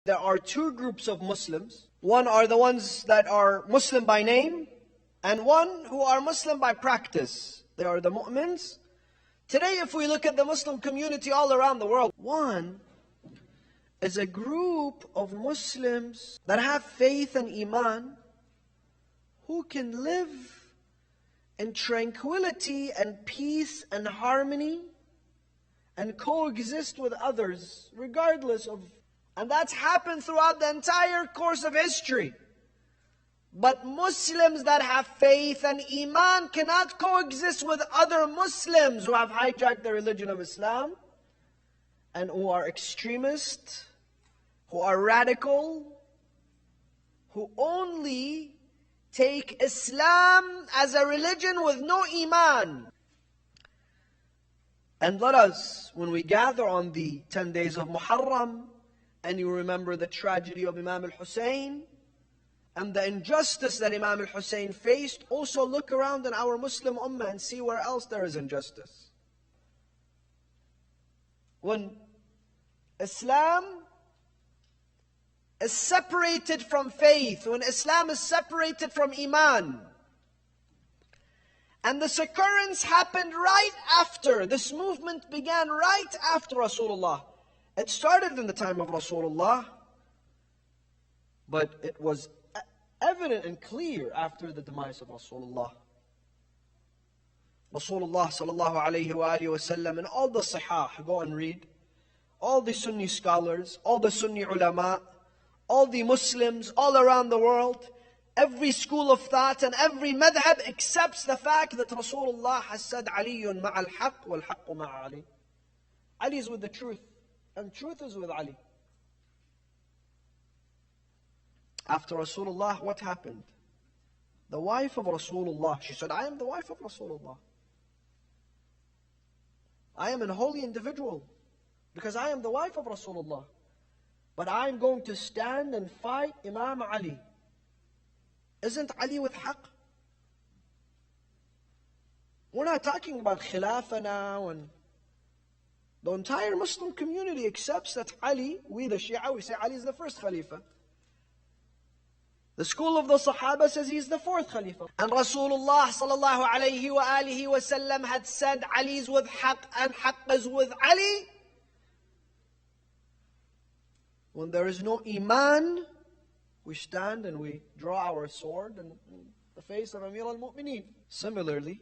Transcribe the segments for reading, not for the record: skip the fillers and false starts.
There are two groups of Muslims. One are the ones that are Muslim by name, and one who are Muslim by practice. They are the mu'mins. Today, if we look at the Muslim community all around the world, one is a group of Muslims that have faith and Iman, who can live in tranquility and peace and harmony and coexist with others regardless of. And that's happened throughout the entire course of history. But Muslims that have faith and Iman cannot coexist with other Muslims who have hijacked the religion of Islam and who are extremists, who are radical, who only take Islam as a religion with no Iman. And let us, when we gather on the 10 days of Muharram, and you remember the tragedy of Imam Al-Hussain, and the injustice that Imam Al-Hussain faced, also look around in our Muslim Ummah and see where else there is injustice. When Islam is separated from faith, when Islam is separated from Iman, and this occurrence happened right after, this movement began right after Rasulullah. It started in the time of Rasulullah, but it was evident and clear after the demise of Rasulullah. Rasulullah sallallahu alayhi wa alihi wa sallam, and all the Sahih, go and read, all the Sunni scholars, all the Sunni ulama, all the Muslims all around the world, every school of thought and every madhab accepts the fact that Rasulullah has said, Aliyun ma'al haqq wal haqqu ma'a Ali. Ali is with the truth, and truth is with Ali. After Rasulullah, what happened? The wife of Rasulullah, she said, I am the wife of Rasulullah. I am a holy individual because I am the wife of Rasulullah. But I am going to stand and fight Imam Ali. Isn't Ali with haqq? We're not talking about khilafah now, and the entire Muslim community accepts that Ali, we the Shia, we say Ali is the first Khalifa. The school of the Sahaba says he's the fourth Khalifa. And Rasulullah sallallahu alayhi wa alihi wa sallam had said Ali is with haqq and haqq is with Ali. When there is no Iman, we stand and we draw our sword in the face of Amir al-Mu'mineen. Similarly,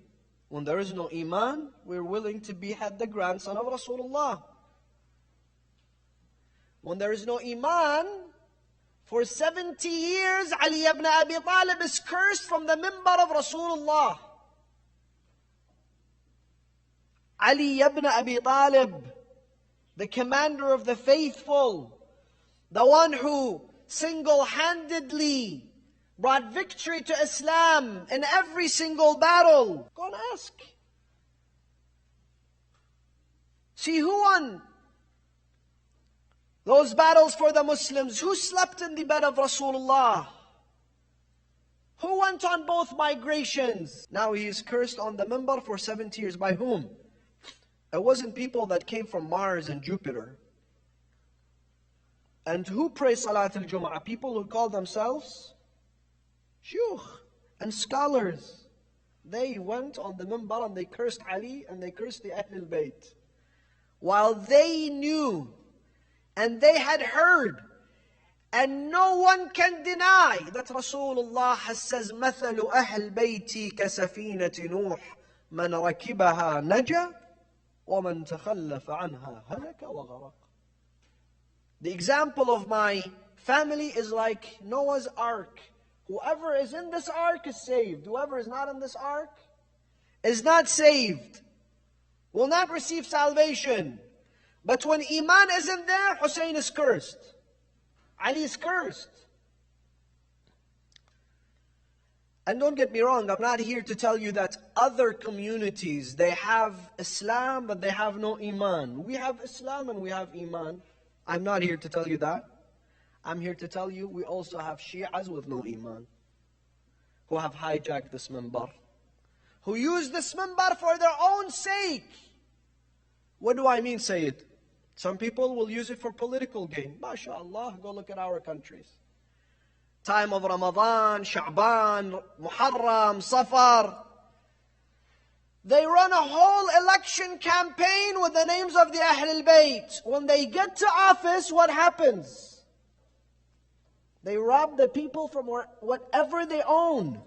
when there is no Iman, we're willing to behead the grandson of Rasulullah. When there is no Iman, for 70 years, Ali ibn Abi Talib is cursed from the mimbar of Rasulullah. Ali ibn Abi Talib, the commander of the faithful, the one who single-handedly brought victory to Islam in every single battle. Go and ask. See who won those battles for the Muslims. Who slept in the bed of Rasulullah? Who went on both migrations? Now he is cursed on the mimbar for 70 years. By whom? It wasn't people that came from Mars and Jupiter. And who pray Salat al-Jum'ah? People who call themselves shuyukh and scholars. They went on the mimbar and they cursed Ali and they cursed the Ahlulbayt. While they knew and they had heard, and no one can deny that Rasulullah has says, مَثَلُ أَهْلِ بَيْتِي كَسَفِينَةِ نُوحٍ مَنْ رَكِبَهَا نَجَى وَمَنْ تَخَلَّفَ عَنْهَا هَلَكَ وَغَرَقَ. The example of my family is like Noah's ark. Whoever is in this ark is saved. Whoever is not in this ark is not saved, will not receive salvation. But when Iman isn't there, Hussein is cursed. Ali is cursed. And don't get me wrong, I'm not here to tell you that other communities, they have Islam but they have no Iman. We have Islam and we have Iman. I'm not here to tell you that. I'm here to tell you we also have Shias with no Iman, who have hijacked this mimbar, who use this mimbar for their own sake. What do I mean, Sayyid? Some people will use it for political gain. MashaAllah, go look at our countries. Time of Ramadan, Sha'ban, Muharram, Safar. They run a whole election campaign with the names of the Ahlulbayt. When they get to office, what happens? They rob the people from whatever they own.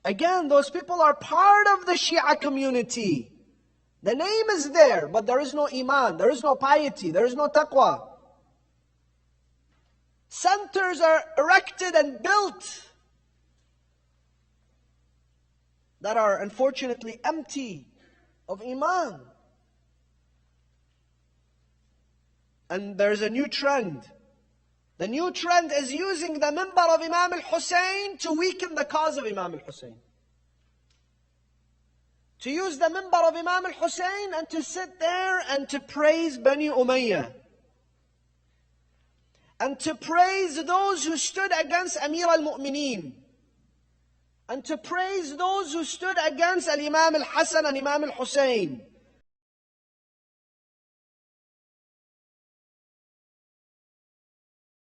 Again, those people are part of the Shia community. The name is there, but there is no Eman, there is no piety, there is no taqwa. Centers are erected and built that are unfortunately empty of Iman. And there's a new trend. The new trend is using the mimbar of ImamHussain to weaken the cause of ImamHussain. To use the mimbar of ImamHussain and to sit there and to praise Bani Umayyah. And to praise those who stood against Amir al-Mu'mineen. And to praise those who stood against Al-Imam al-Hassan and Imam al-Hussain.